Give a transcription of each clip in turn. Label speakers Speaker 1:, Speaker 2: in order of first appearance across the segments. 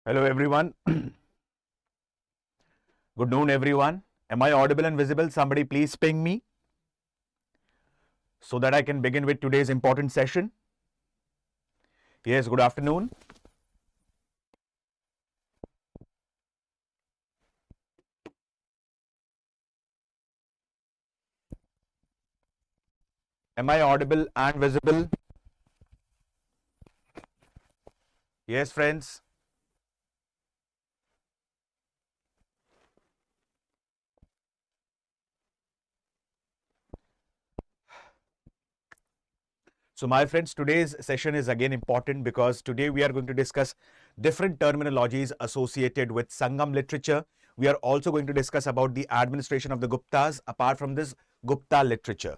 Speaker 1: Hello everyone. Good noon everyone. Am I audible and visible? Somebody please ping me so that I can begin with today's important session. Yes, good afternoon. Am I audible and visible? Yes, friends. So my friends, today's session is again important because today we are going to discuss different terminologies associated with Sangam literature. We are also going to discuss about the administration of the Guptas apart from this Gupta literature.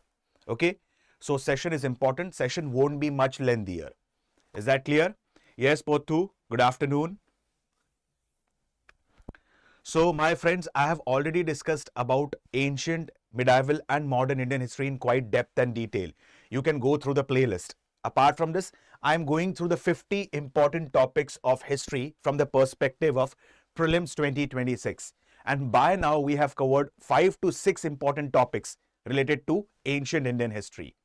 Speaker 1: Okay. So session is important. Session won't be much lengthier. Is that clear? Yes, Pothu. Good afternoon. So my friends, I have already discussed about ancient, medieval and modern Indian history in quite depth and detail. You can go through the playlist. Apart from this, I am going through the 50 important topics of history from the perspective of Prelims 2026. And by now we have covered 5 to 6 important topics related to ancient Indian history.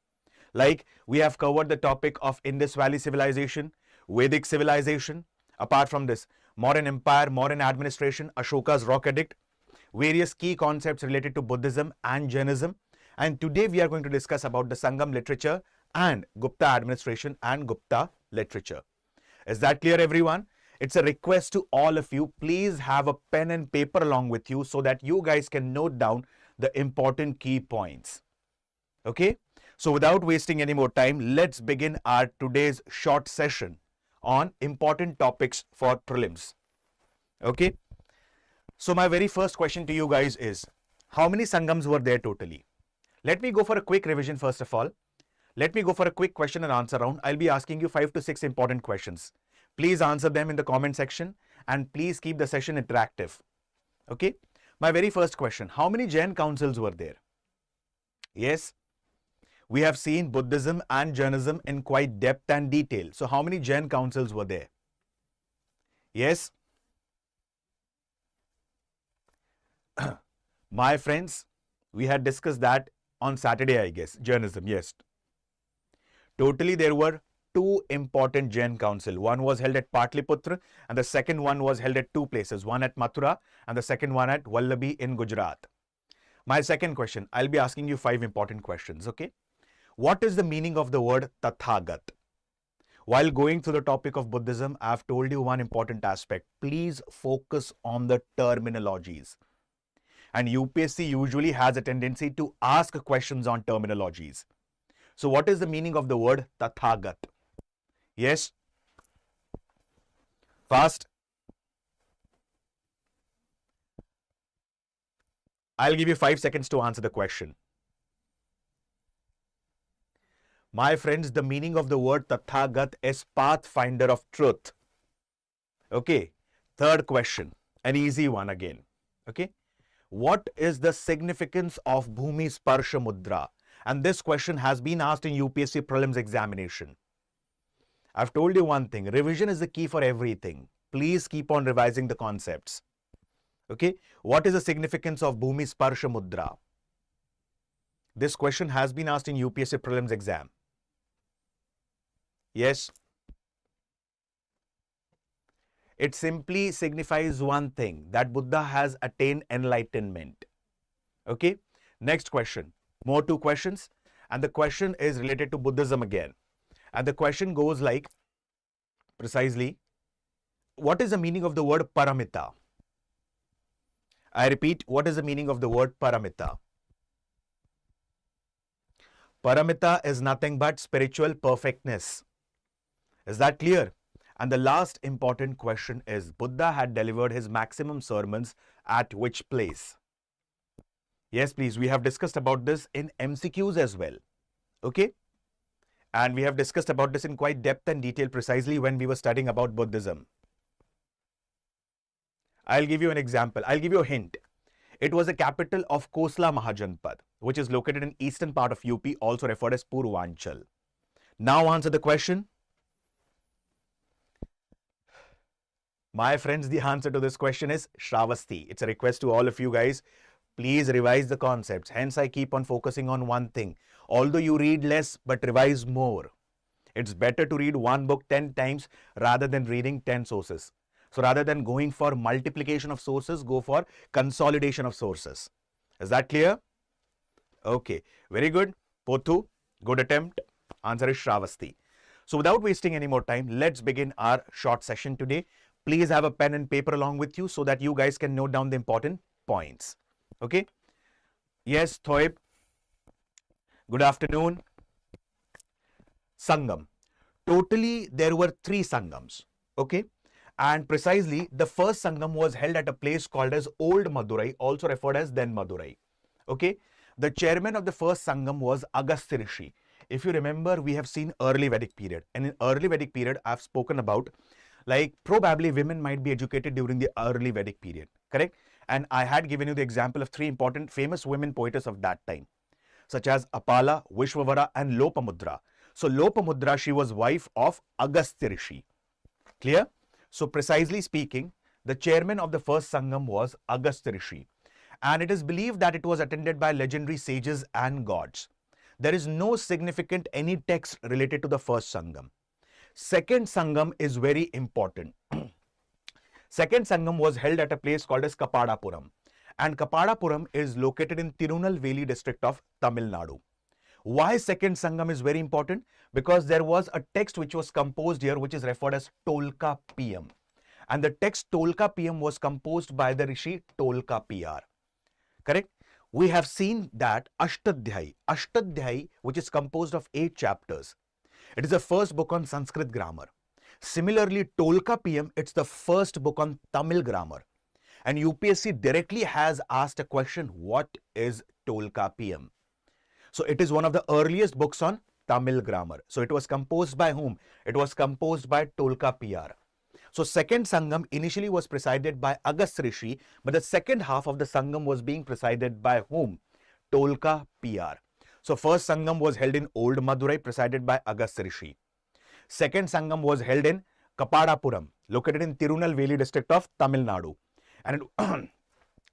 Speaker 1: Like we have covered the topic of Indus Valley civilization, Vedic civilization. Apart from this, modern empire, modern administration, Ashoka's rock edict, various key concepts related to Buddhism and Jainism. And today we are going to discuss about the Sangam literature and Gupta administration and Gupta literature. Is that clear, everyone? It's a request to all of you. Please have a pen and paper along with you so that you guys can note down the important key points. Okay? So without wasting any more time, let's begin our today's short session on important topics for prelims. Okay. So my very first question to you guys is, how many Sangams were there totally? Let me go for a quick revision first of all. Let me go for a quick question and answer round. I'll be asking you 5 to 6 important questions. Please answer them in the comment section and please keep the session interactive. Okay. My very first question, how many Jain councils were there? Yes. We have seen Buddhism and Jainism in quite depth and detail. So how many Jain councils were there? Yes. My friends, we had discussed that on Saturday, I guess. Jainism, yes. Totally, there were 2 important Jain council. One was held at Patliputra and the second one was held at 2 places. One at Mathura and the second one at Vallabhi in Gujarat. My second question, I'll be asking you 5 important questions, okay? What is the meaning of the word Tathagat? While going through the topic of Buddhism, I have told you one important aspect. Please focus on the terminologies. And UPSC usually has a tendency to ask questions on terminologies. So what is the meaning of the word Tathagat? Yes? Fast. I'll give you 5 seconds to answer the question. My friends, the meaning of the word Tathagat is pathfinder of truth. Okay. Third question, an easy one again. Okay. What is the significance of Bhumi Sparsha Mudra? And this question has been asked in UPSC Prelims examination. I've told you one thing, revision is the key for everything. Please keep on revising the concepts. Okay. What is the significance of Bhumi Sparsha Mudra? This question has been asked in UPSC Prelims exam. Yes. It simply signifies one thing, that Buddha has attained enlightenment. Okay. Next question. More 2 questions. And the question is related to Buddhism again. And the question goes like, precisely, what is the meaning of the word paramita? I repeat, what is the meaning of the word paramita? Paramita is nothing but spiritual perfectness. Is that clear? And the last important question is, Buddha had delivered his maximum sermons at which place? Yes, please. We have discussed about this in MCQs as well. Okay. And we have discussed about this in quite depth and detail precisely when we were studying about Buddhism. I'll give you an example. I'll give you a hint. It was the capital of Kosla Mahajanpad, which is located in eastern part of UP, also referred as Purvanchal. Now answer the question. My friends, the answer to this question is Shravasti. It's a request to all of you guys. Please revise the concepts. Hence, I keep on focusing on one thing. Although you read less, but revise more. It's better to read one book 10 times rather than reading 10 sources. So rather than going for multiplication of sources, go for consolidation of sources. Is that clear? Okay, very good. Pothu, good attempt. Answer is Shravasti. So without wasting any more time, let's begin our short session today. Please have a pen and paper along with you so that you guys can note down the important points. Okay? Yes, Thoib. Good afternoon. Sangam. Totally, there were 3 Sangams. Okay? And precisely, the first Sangam was held at a place called as Old Madurai, also referred as then Madurai. Okay? The chairman of the first Sangam was Agastya Rishi. If you remember, we have seen early Vedic period. And in early Vedic period, I've spoken about, like, probably women might be educated during the early Vedic period. Correct? And I had given you the example of 3 important famous women poetess of that time, such as Apala, Vishwavara, and Lopamudra. So Lopamudra, she was wife of Agastya Rishi. Clear? So precisely speaking, the chairman of the first Sangam was Agastya Rishi. And it is believed that it was attended by legendary sages and gods. There is no significant any text related to the first Sangam. Second Sangam is very important. Second Sangam was held at a place called as Kapadapuram. And Kapadapuram is located in Tirunelveli district of Tamil Nadu. Why second Sangam is very important? Because there was a text which was composed here which is referred as Tolka PM. And the text Tolka PM was composed by the Rishi Tolka PR. Correct? We have seen that Ashtadhyayi, which is composed of 8 chapters. It is the first book on Sanskrit grammar. Similarly, Tolka PM, it's the first book on Tamil grammar. And UPSC directly has asked a question, what is Tolka PM? So it is one of the earliest books on Tamil grammar. So it was composed by whom? It was composed by Tolka PR. So second Sangam initially was presided by Agastya Rishi, but the second half of the Sangam was being presided by whom? Tolka PR. So first Sangam was held in Old Madurai, presided by Agastya Rishi. Second Sangam was held in Kapadapuram, located in Tirunelveli district of Tamil Nadu. And it,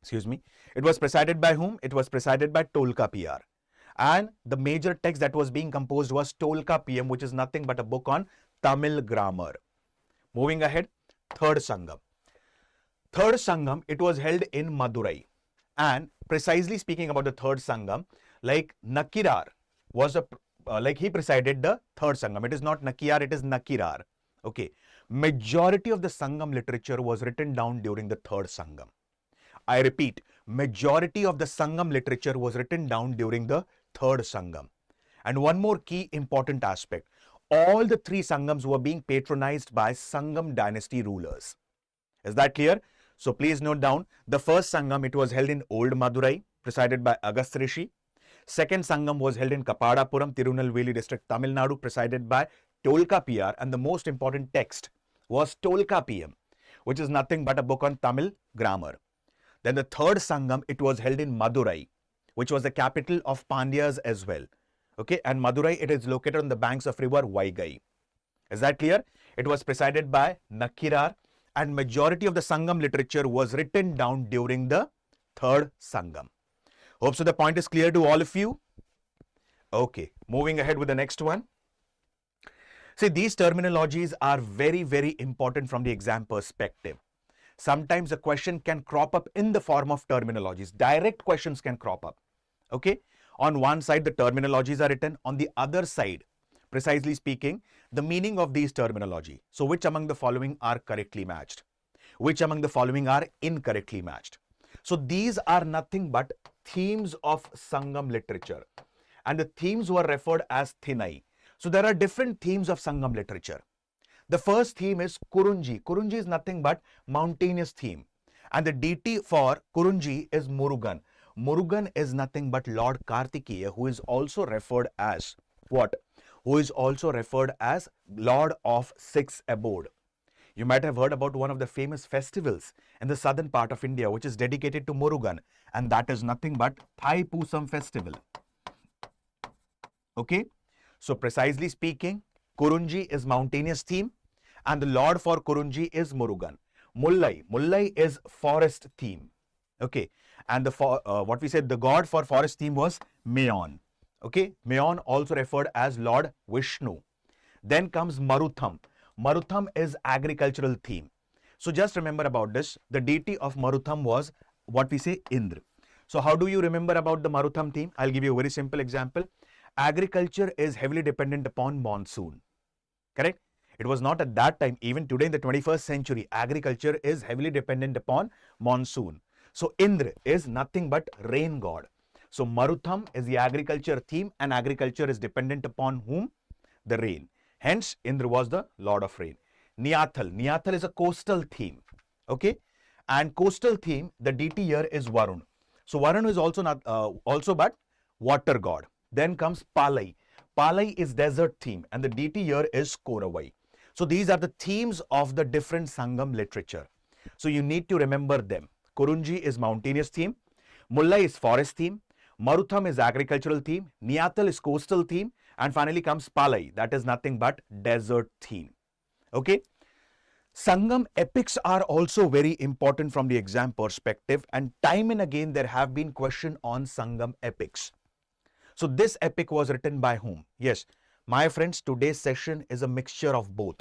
Speaker 1: excuse me, it was presided by whom? It was presided by Tolka PR. And the major text that was being composed was Tolka PM, which is nothing but a book on Tamil grammar. Moving ahead, third Sangam. Third Sangam, it was held in Madurai. And precisely speaking about the third Sangam, like Nakirar was he presided the third Sangam. It is not Nakiyar, it is Nakirar. Okay. Majority of the Sangam literature was written down during the third Sangam. I repeat, majority of the Sangam literature was written down during the third Sangam. And one more key important aspect. All the 3 Sangams were being patronized by Sangam dynasty rulers. Is that clear? So please note down, the first Sangam, it was held in Old Madurai, presided by Agastya Rishi. Second Sangam was held in Kapadapuram, Tirunelveli district, Tamil Nadu, presided by Tolka PR. And the most important text was Tolka PM, which is nothing but a book on Tamil grammar. Then the third Sangam, it was held in Madurai, which was the capital of Pandyas as well. Okay, and Madurai, it is located on the banks of river Vaigai. Is that clear? It was presided by Nakirar, and majority of the Sangam literature was written down during the third Sangam. Hope so the point is clear to all of you. Okay, moving ahead with the next one. See, these terminologies are very, very important from the exam perspective. Sometimes a question can crop up in the form of terminologies. Direct questions can crop up. Okay. On one side, the terminologies are written. On the other side, precisely speaking, the meaning of these terminology. So which among the following are correctly matched? Which among the following are incorrectly matched? So these are nothing but themes of Sangam literature. And the themes were referred as Thinai. So there are different themes of Sangam literature. The first theme is Kurunji. Kurunji is nothing but mountainous theme. And the deity for Kurunji is Murugan. Murugan is nothing but Lord Kartikeya, who is also referred as what? Who is also referred as Lord of Six Abode. You might have heard about one of the famous festivals in the southern part of India, which is dedicated to Murugan, and that is nothing but Thaipusam festival. Okay, so precisely speaking, Kurunji is mountainous theme, and the Lord for Kurunji is Murugan. Mullai is forest theme. Okay. And what we said, the god for forest theme was Mayon. Okay. Mayon also referred as Lord Vishnu. Then comes Marutham. Marutham is agricultural theme. So just remember about this. The deity of Marutham was what we say Indra. So how do you remember about the Marutham theme? I'll give you a very simple example. Agriculture is heavily dependent upon monsoon. Correct? It was not at that time. Even today in the 21st century, agriculture is heavily dependent upon monsoon. So Indra is nothing but rain god. So Marutham is the agriculture theme, and agriculture is dependent upon whom? The rain. Hence, Indra was the lord of rain. Niyathal. Niyathal is a coastal theme. Okay. And coastal theme, the deity here is Varun. So Varun is also not but water god. Then comes Palai. Palai is desert theme, and the deity here is Koravai. So these are the themes of the different Sangam literature. So you need to remember them. Kurunji is mountainous theme. Mullai is forest theme. Marutham is agricultural theme. Niyathal is coastal theme. And finally comes Palai. That is nothing but desert theme. Okay. Sangam epics are also very important from the exam perspective, and time and again there have been questions on Sangam epics. So this epic was written by whom? Yes, my friends, today's session is a mixture of both.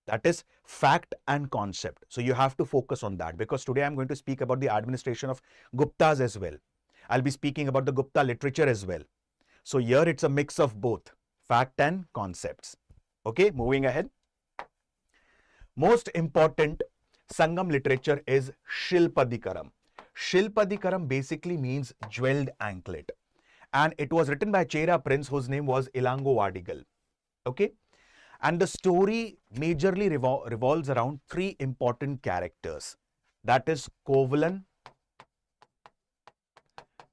Speaker 1: That is fact and concept. So you have to focus on that, because today I'm going to speak about the administration of Guptas as well. I'll be speaking about the Gupta literature as well. So here it's a mix of both fact and concepts. Okay, moving ahead. Most important Sangam literature is Shilpadikaram. Shilpadikaram basically means jeweled anklet. And it was written by Chera prince whose name was Ilango Vadigal. Okay. And the story majorly revolves around three important characters. That is Kovalan,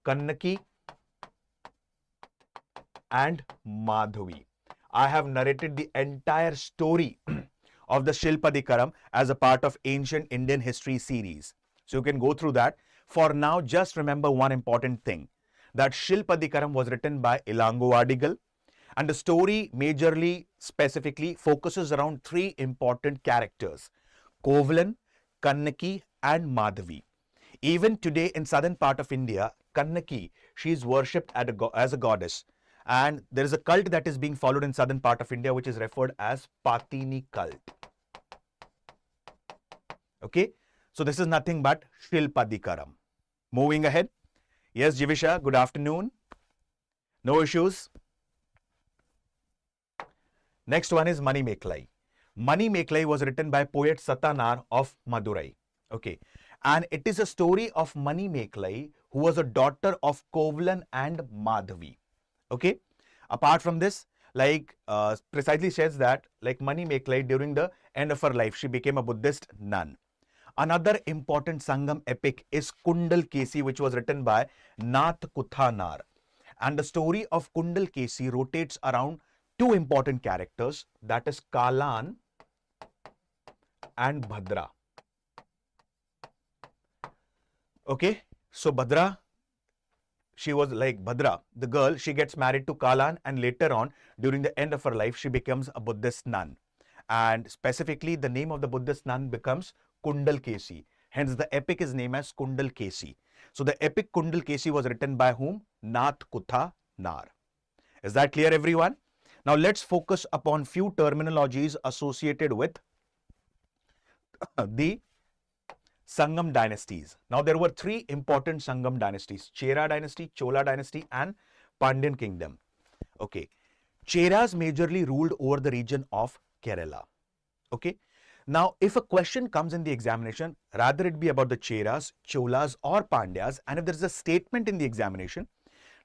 Speaker 1: Kannaki and Madhavi. I have narrated the entire story of the Shilpadikaram as a part of Ancient Indian History series. So you can go through that. For now, just remember one important thing, that Shilpadikaram was written by Ilango Vadigal, and the story majorly specifically focuses around three important characters, Kovalan, Kannaki and Madhavi. Even today in southern part of India, Kannaki, she is worshipped as a goddess, and there is a cult that is being followed in southern part of India which is referred as Patini cult. Okay, so this is nothing but Shilpadikaram. Moving ahead. Yes, Jivisha, good afternoon. No issues. Next one is Mani Meklai. Mani Meklai was written by poet Satanar of Madurai. Okay, and it is a story of Mani Meklai, who was a daughter of Kovalan and Madhavi. Okay, apart from this, like precisely says that like Mani Meklai, during the end of her life, she became a Buddhist nun. Another important Sangam epic is Kundal Kesi, which was written by Nath Kuthanar. And the story of Kundal Kesi rotates around two important characters, that is Kalan and Bhadra. Okay, so Bhadra, she was like Bhadra, the girl, she gets married to Kalan, and later on, during the end of her life, she becomes a Buddhist nun. And specifically, the name of the Buddhist nun becomes Kundal Kesi. Hence, the epic is named as Kundal Kesi. So, the epic Kundal Kesi was written by whom? Nath Kutha Nar. Is that clear, everyone? Now, let's focus upon few terminologies associated with the Sangam dynasties. Now, there were three important Sangam dynasties: Chera dynasty, Chola dynasty and Pandyan kingdom. Okay. Cheras majorly ruled over the region of Kerala. Okay. Now, if a question comes in the examination, rather it be about the Cheras, Cholas or Pandyas, and if there is a statement in the examination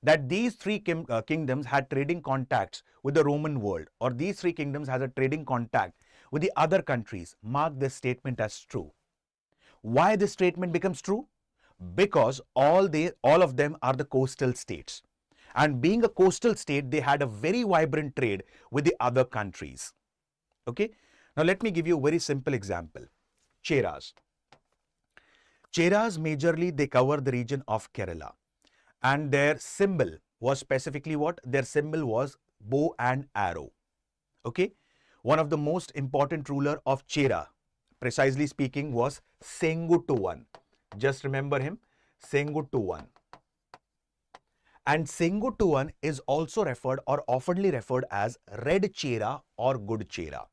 Speaker 1: that these three kingdoms had trading contacts with the Roman world, or these three kingdoms has a trading contact with the other countries, mark this statement as true. Why this statement becomes true? Because all of them are the coastal states. And being a coastal state, they had a very vibrant trade with the other countries. Okay. Now, let me give you a very simple example. Cheras. Cheras majorly, they cover the region of Kerala. And their symbol was specifically what? Their symbol was bow and arrow. Okay. One of the most important ruler of Chera precisely speaking, was Senguttuvan. Just remember him, Senguttuvan. And Senguttuvan is also referred or oftenly referred as Red Chera or Good Chera.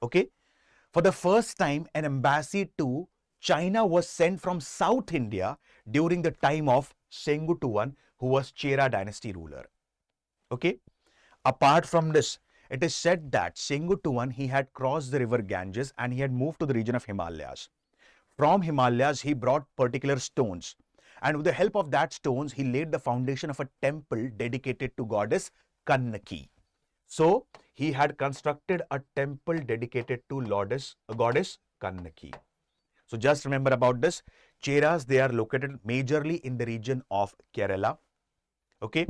Speaker 1: Okay. For the first time, an embassy to China was sent from South India during the time of Senguttuvan, who was Chera dynasty ruler. Okay. Apart from this, it is said that Senguttuvan, he had crossed the river Ganges and he had moved to the region of Himalayas. From Himalayas, he brought particular stones. And with the help of that stones, he laid the foundation of a temple dedicated to goddess Kannaki. So, he had constructed a temple dedicated to goddess Kannaki. So, just remember about this. Cheras, they are located majorly in the region of Kerala. Okay.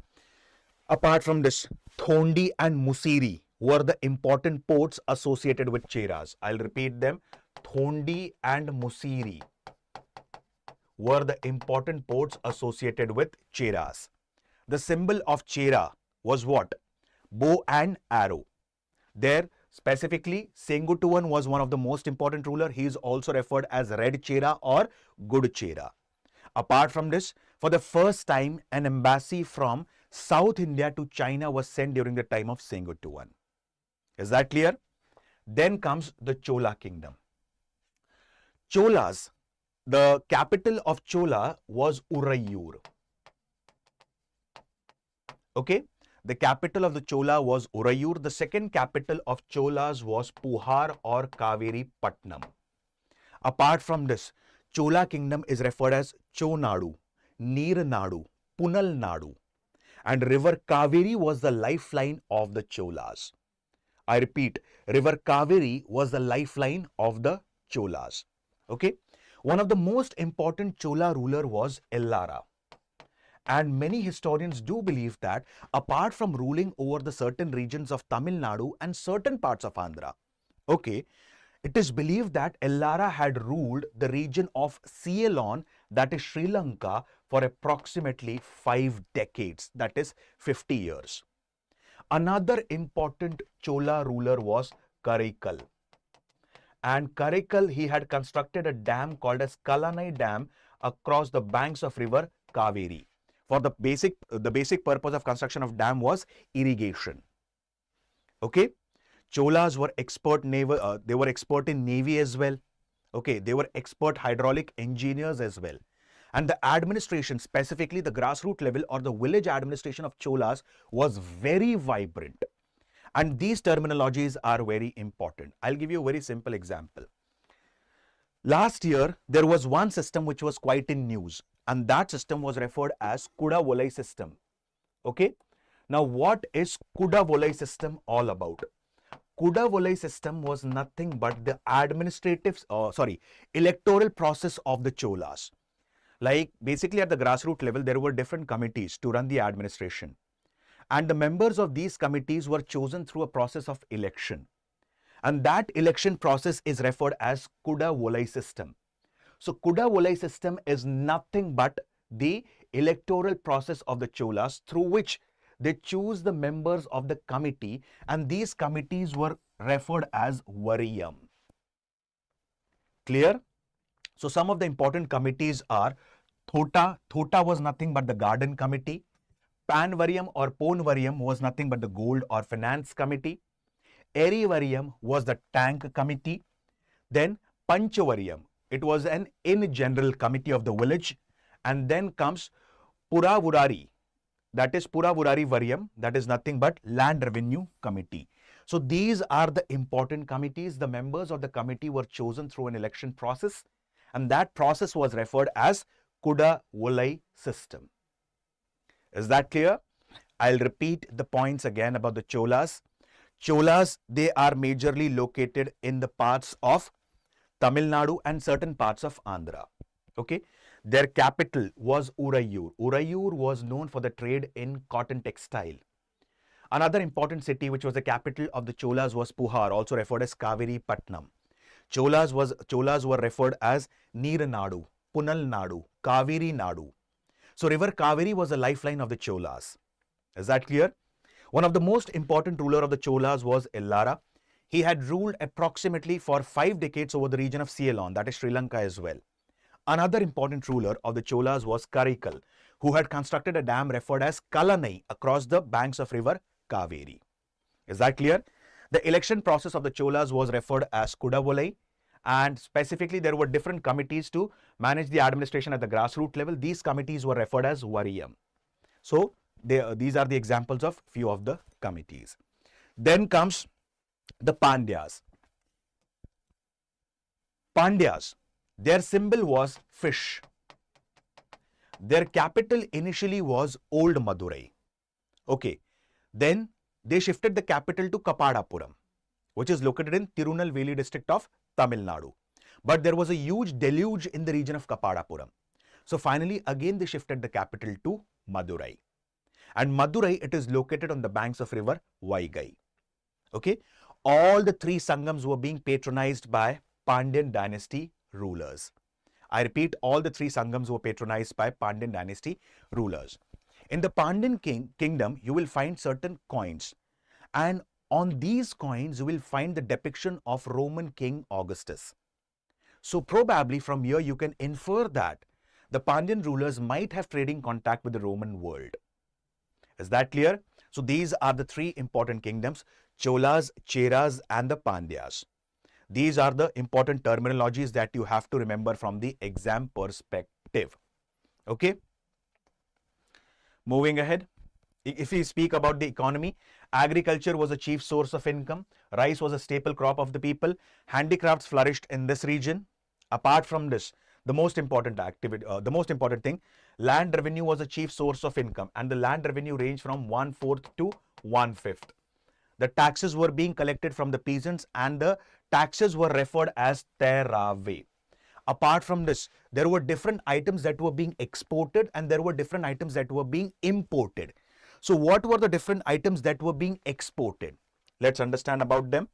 Speaker 1: Apart from this, Thondi and Musiri were the important ports associated with Cheras. I'll repeat them. Thondi and Musiri were the important ports associated with Cheras. The symbol of Chera was what? Bow and arrow. There, specifically, Senguttuvan was one of the most important ruler. He is also referred as Red Chera or Good Chera. Apart from this, for the first time, an embassy from South India to China was sent during the time of Senguttuvan. Is that clear? Then comes the Chola kingdom. Cholas, the capital of Chola was Urayur. Okay, the capital of the Chola was Urayur. The second capital of Cholas was Puhar or Kaveri Patnam. Apart from this, Chola kingdom is referred as Chonadu, Neernadu, Punal Nadu, and river Kaveri was the lifeline of the Cholas. I repeat, river Kaveri was the lifeline of the Cholas. Okay, one of the most important Chola ruler was Ellara. And many historians do believe that apart from ruling over the certain regions of Tamil Nadu and certain parts of Andhra, okay, it is believed that Ellara had ruled the region of Ceylon, that is Sri Lanka, for approximately 5 decades, that is 50 years. Another important Chola ruler was Karaikal. And Karaikal, he had constructed a dam called as Kalanai Dam across the banks of river Kaveri. For the basic purpose of construction of dam was irrigation. Okay, Cholas were expert naval. They were expert in navy as well. Okay, they were expert hydraulic engineers as well. And the administration, specifically the grassroots level or the village administration of Cholas, was very vibrant. And these terminologies are very important. I'll give you a very simple example. Last year, there was one system which was quite in news, and that system was referred as Kuda Volai system. Okay. Now, what is Kuda Volai system all about? Kuda Volai system was nothing but the electoral process of the Cholas. Like basically at the grassroots level, there were different committees to run the administration. And the members of these committees were chosen through a process of election. And that election process is referred as Kuda Volai system. So Kuda Volai system is nothing but the electoral process of the Cholas through which they choose the members of the committee, and these committees were referred as Variyam. Clear? So some of the important committees are Thota. Thota was nothing but the garden committee. Panvariyam or Ponvariyam was nothing but the gold or finance committee. Erivariyam was the tank committee. Then Panchavariyam, it was an in general committee of the village. And then comes Puravurari, that is Puravurari Variyam, that is nothing but land revenue committee. So these are the important committees. The members of the committee were chosen through an election process, and that process was referred as Kuda Volai system. Is that clear? I'll repeat the points again about the Cholas. Cholas, they are majorly located in the parts of Tamil Nadu and certain parts of Andhra. Okay. Their capital was Urayur. Urayur was known for the trade in cotton textile. Another important city which was the capital of the Cholas was Puhar, also referred as Kaveri Patnam. Cholas were referred as Neernadu, Punal Nadu, Kaveri Nadu. So river Kaveri was the lifeline of the Cholas. Is that clear? One of the most important ruler of the Cholas was Ellara. He had ruled approximately for 5 decades over the region of Ceylon, that is Sri Lanka as well. Another important ruler of the Cholas was Karikal, who had constructed a dam referred as Kalanai across the banks of river Kaveri. Is that clear? The election process of the Cholas was referred as Kudavolai, and specifically there were different committees to manage the administration at the grassroots level. These committees were referred as Variyam. So these are the examples of few of the committees. Then comes the Pandyas. Pandyas, their symbol was fish. Their capital initially was Old Madurai. Okay, then they shifted the capital to Kapadapuram, which is located in Tirunelveli district of Tamil Nadu. But there was a huge deluge in the region of Kapadapuram. So finally, again they shifted the capital to Madurai. And Madurai, it is located on the banks of river Vaigai. Okay, all the 3 Sangams were being patronized by Pandyan dynasty rulers. I repeat, all the 3 Sangams were patronized by Pandyan dynasty rulers. In the Pandyan kingdom, you will find certain coins, and on these coins, you will find the depiction of Roman King Augustus. So probably from here, you can infer that the Pandyan rulers might have trading contact with the Roman world. Is that clear? So these are the 3 important kingdoms: Cholas, Cheras, and the Pandyas. These are the important terminologies that you have to remember from the exam perspective. Okay. Moving ahead, if we speak about the economy, agriculture was a chief source of income. Rice was a staple crop of the people. Handicrafts flourished in this region. Apart from this, the most important thing, land revenue was a chief source of income, and the land revenue ranged from 1/4 to 1/5. The taxes were being collected from the peasants, and the taxes were referred as terave. Apart from this, there were different items that were being exported and there were different items that were being imported. So what were the different items that were being exported? Let's understand about them.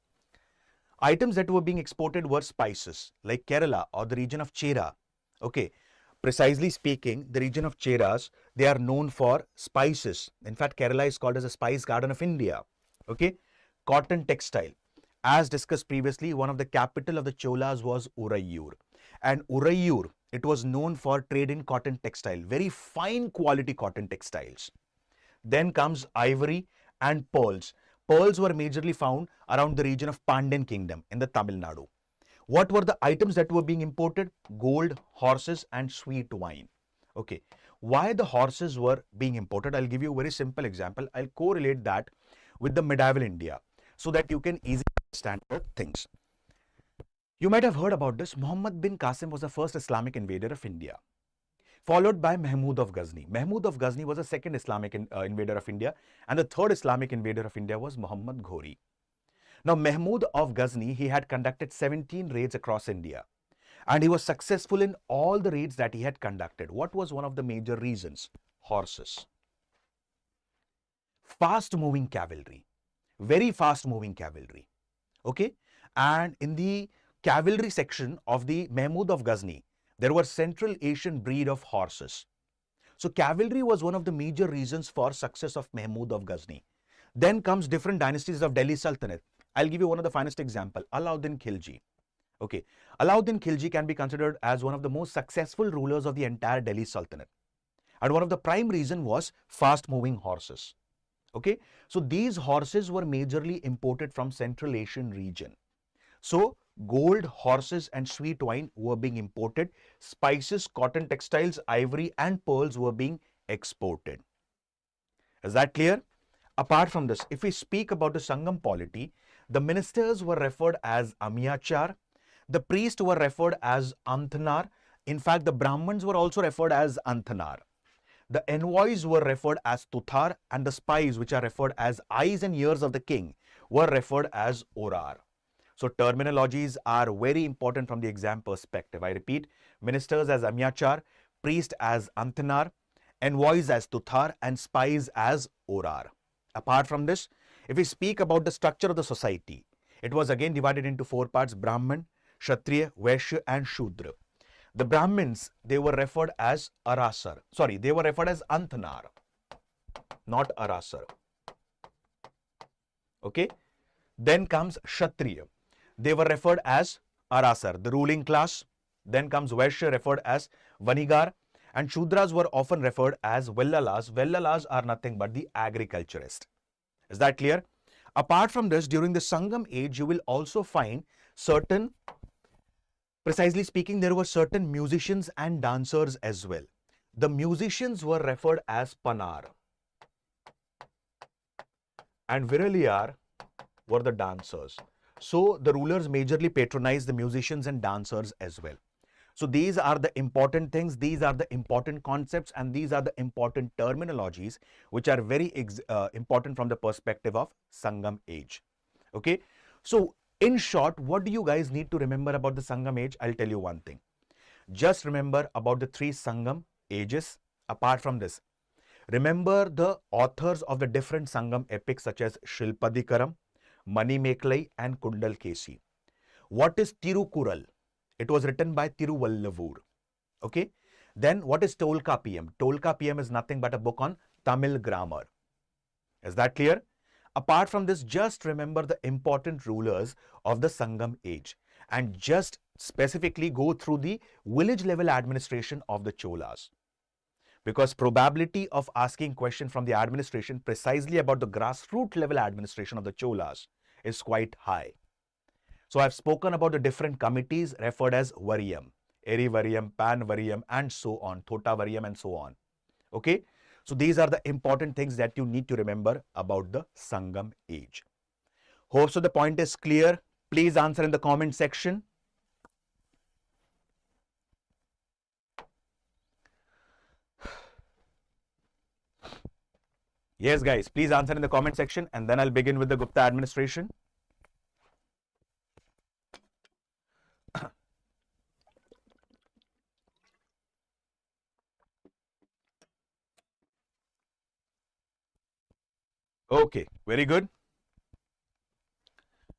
Speaker 1: Items that were being exported were spices, like Kerala or the region of Chera. Okay, precisely speaking, the region of Cheras, they are known for spices. In fact, Kerala is called as a spice garden of India. Okay, cotton textile. As discussed previously, one of the capital of the Cholas was Urayur. And Urayur, it was known for trade in cotton textile, very fine quality cotton textiles. Then comes ivory and pearls. Pearls were majorly found around the region of Pandyan kingdom in the Tamil Nadu. What were the items that were being imported? Gold, horses, and sweet wine. Okay, why the horses were being imported? I'll give you a very simple example. I'll correlate that with the medieval India so that you can easily understand the things. You might have heard about this. Muhammad bin Qasim was the first Islamic invader of India, followed by Mahmud of Ghazni. Mahmud of Ghazni was the second Islamic invader of India, and the third Islamic invader of India was Muhammad Ghori. Now, Mahmud of Ghazni, he had conducted 17 raids across India, and he was successful in all the raids that he had conducted. What was one of the major reasons? Horses. Fast-moving cavalry, very fast-moving cavalry. Okay, and in the cavalry section of the Mahmud of Ghazni, there were Central Asian breed of horses. So cavalry was one of the major reasons for success of Mahmud of Ghazni. Then comes different dynasties of Delhi Sultanate. I'll give you one of the finest example, Alauddin Khilji. Okay, Alauddin Khilji can be considered as one of the most successful rulers of the entire Delhi Sultanate. And one of the prime reason was fast-moving horses. Okay, so these horses were majorly imported from Central Asian region. So gold, horses, and sweet wine were being imported. Spices, cotton textiles, ivory, and pearls were being exported. Is that clear? Apart from this, if we speak about the Sangam polity, the ministers were referred as Amyachar, the priests were referred as Anthanar. In fact, the Brahmins were also referred as Anthanar. The envoys were referred as Tuthar, and the spies, which are referred as eyes and ears of the king, were referred as Orar. So terminologies are very important from the exam perspective. I repeat, ministers as Amyachar, priest as Anthanar, envoys as Tuthar, and spies as Orar. Apart from this, if we speak about the structure of the society, it was again divided into 4 parts: Brahman, Kshatriya, Vaishya, and Shudra. The Brahmins, they were referred as Arasar. Sorry, they were referred as Anthanar, not Arasar. Okay. Then comes Kshatriya. They were referred as Arasar, the ruling class. Then comes Vaishya, referred as Vanigar. And Shudras were often referred as Vellalas. Vellalas are nothing but the agriculturist. Is that clear? Apart from this, during the Sangam age, you will also find certain, precisely speaking, there were certain musicians and dancers as well. The musicians were referred as Panar. And Viraliyar were the dancers. So the rulers majorly patronized the musicians and dancers as well. So these are the important things, these are the important concepts, and these are the important terminologies which are very important from the perspective of Sangam age. Okay. So in short, what do you guys need to remember about the Sangam age? I'll tell you one thing. Just remember about the 3 Sangam ages. Apart from this, remember the authors of the different Sangam epics such as Shilpadikaram, Manimekalai and Kundal Kesi. What is Tirukural? It was written by Tiruvallavur. Okay. Then what is Tolkappiyam? Tolkappiyam is nothing but a book on Tamil grammar. Is that clear? Apart from this, just remember the important rulers of the Sangam age and just specifically go through the village level administration of the Cholas. Because probability of asking question from the administration precisely about the grassroots level administration of the Cholas is quite high. So I've spoken about the different committees referred as Variyam, Eri Variyam, Pan Variyam, and so on, Thota Variyam, and so on. Okay. So these are the important things that you need to remember about the Sangam age. Hope so the point is clear. Please answer in the comment section. Yes, guys, please answer in the comment section and then I'll begin with the Gupta administration. Okay, very good.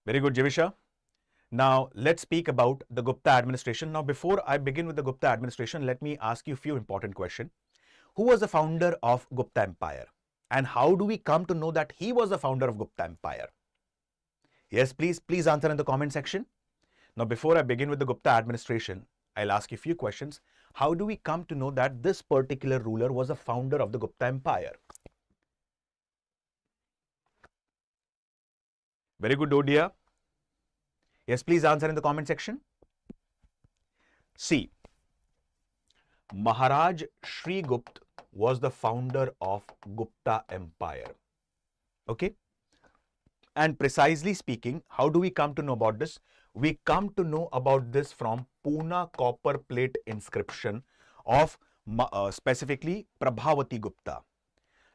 Speaker 1: Very good, Jivisha. Now, let's speak about the Gupta administration. Now, before I begin with the Gupta administration, let me ask you a few important questions. Who was the founder of Gupta Empire? And how do we come to know that he was the founder of Gupta Empire? Yes, please answer in the comment section. Now, before I begin with the Gupta administration, I'll ask you a few questions. How do we come to know that this particular ruler was the founder of the Gupta Empire? Very good, Odia. Yes, please answer in the comment section. See, Maharaj Sri Gupta was the founder of Gupta Empire. Okay. And precisely speaking, how do we come to know about this? We come to know about this from Pune copper plate inscription of specifically Prabhavati Gupta.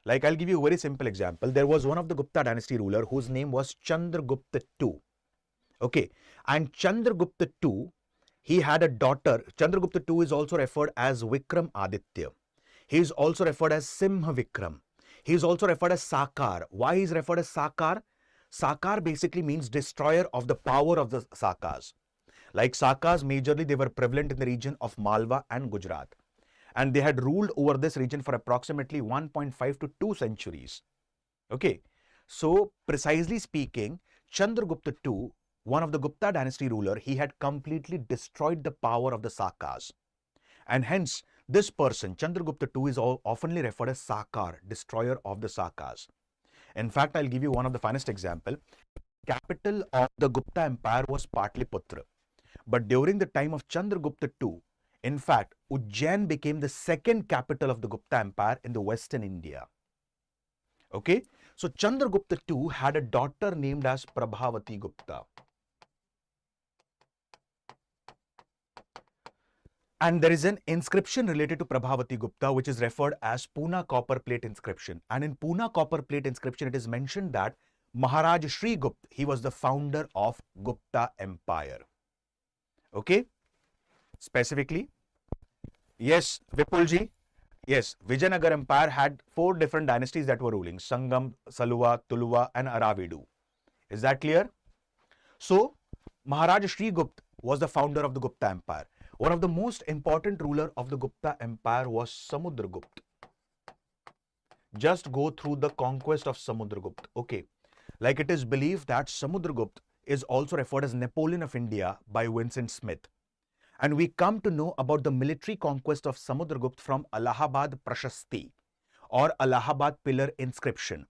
Speaker 1: Like I'll give you a very simple example. There was one of the Gupta dynasty ruler whose name was Chandragupta II. Okay. And Chandragupta II, he had a daughter. Chandragupta II is also referred as Vikram Aditya. He is also referred as Simha Vikram. He is also referred as Sakar. Why he is referred as Sakar? Sakar basically means destroyer of the power of the Sakas. Like Sakas, majorly they were prevalent in the region of Malwa and Gujarat. And they had ruled over this region for approximately 1.5 to 2 centuries. Okay. So, precisely speaking, Chandragupta II, one of the Gupta dynasty ruler, he had completely destroyed the power of the Sakas. And hence, this person, Chandragupta II, is oftenly referred as Sakar, destroyer of the Sakas. In fact, I'll give you one of the finest example. Capital of the Gupta Empire was Patliputra. But during the time of Chandragupta II, in fact, Ujjain became the second capital of the Gupta Empire in the Western India. Okay. So, Chandragupta II had a daughter named as Prabhavati Gupta. And there is an inscription related to Prabhavati Gupta which is referred as Pune copper plate inscription. And in Pune copper plate inscription, it is mentioned that Maharaj Sri Gupta, he was the founder of Gupta Empire. Okay. Specifically, yes, Vipulji, yes, Vijayanagar Empire had 4 different dynasties that were ruling: Sangam, Saluva, Tuluva, and Aravidu. Is that clear? So, Maharaj Sri Gupta was the founder of the Gupta Empire. One of the most important ruler of the Gupta Empire was Samudragupta. Just go through the conquest of Samudragupta. Okay. Like it is believed that Samudragupta is also referred as Napoleon of India by Vincent Smith. And we come to know about the military conquest of Samudragupta from Allahabad Prashasti or Allahabad Pillar inscription.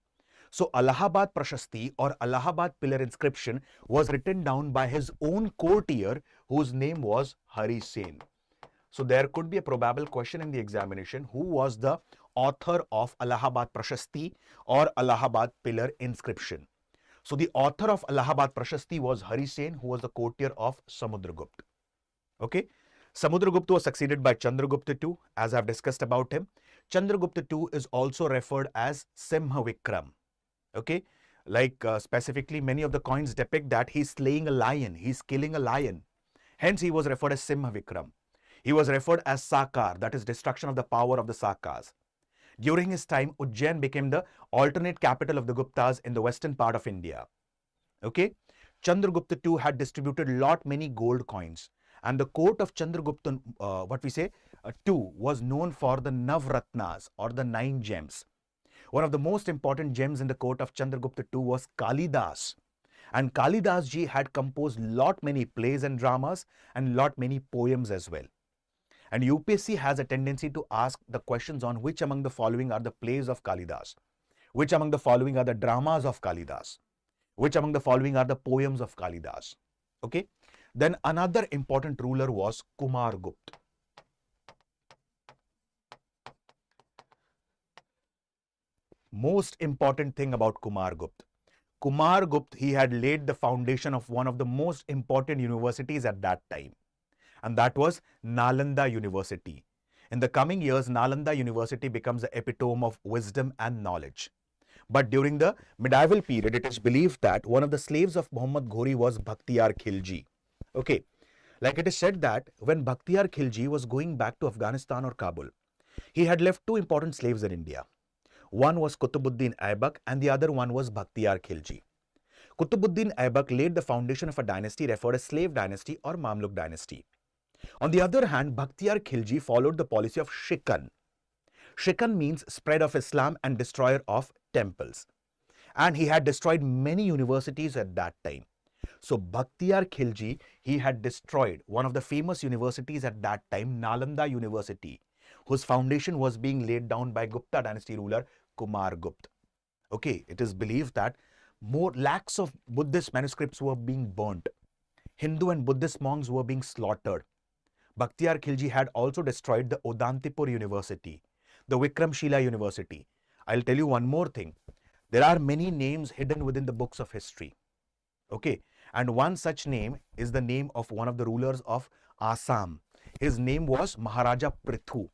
Speaker 1: So Allahabad Prashasti or Allahabad Pillar inscription was written down by his own courtier whose name was Hari Sen. So there could be a probable question in the examination: who was the author of Allahabad Prashasti or Allahabad Pillar inscription? So the author of Allahabad Prashasti was Hari Sen, who was the courtier of Samudragupta. Okay. Samudragupta was succeeded by Chandragupta II, as I've discussed about him. Chandragupta II is also referred as Simha Vikram. Okay. Like specifically, many of the coins depict that he's slaying a lion, he's killing a lion. Hence, he was referred as Simha Vikram. He was referred as Sakar, that is destruction of the power of the Sakars. During his time, Ujjain became the alternate capital of the Guptas in the western part of India. Okay. Chandragupta II had distributed many gold coins. And the court of Chandragupta, II was known for the Navratnas or the 9 gems. One of the most important gems in the court of Chandragupta II was Kalidas. And Kalidas ji had composed many plays and dramas and many poems as well. And UPSC has a tendency to ask the questions on which among the following are the plays of Kalidas, which among the following are the dramas of Kalidas, which among the following are the poems of Kalidas. Okay. Then another important ruler was Kumargupta. Most important thing about Kumargupta. Kumargupta, he had laid the foundation of one of the most important universities at that time. And that was Nalanda University. In the coming years, Nalanda University becomes the epitome of wisdom and knowledge. But during the medieval period, it is believed that one of the slaves of Muhammad Ghori was Bakhtiyar Khilji. Okay, like it is said that when Bakhtiyar Khilji was going back to Afghanistan or Kabul, he had left 2 important slaves in India. One was Qutbuddin Aibak and the other one was Bakhtiyar Khilji. Qutbuddin Aibak laid the foundation of a dynasty referred as Slave Dynasty or Mamluk Dynasty. On the other hand, Bakhtiyar Khilji followed the policy of Shikan. Shikan means spread of Islam and destroyer of temples. And he had destroyed many universities at that time. So Bakhtiyar Khilji, he had destroyed one of the famous universities at that time, Nalanda University, whose foundation was being laid down by Gupta dynasty ruler Kumargupta. Okay, it is believed that more lakhs of Buddhist manuscripts were being burnt. Hindu and Buddhist monks were being slaughtered. Bakhtiyar Khilji had also destroyed the Odantipur University, the Vikramshila University. I'll tell you one more thing. There are many names hidden within the books of history. Okay, and one such name is the name of one of the rulers of Assam. His name was Maharaja Prithu.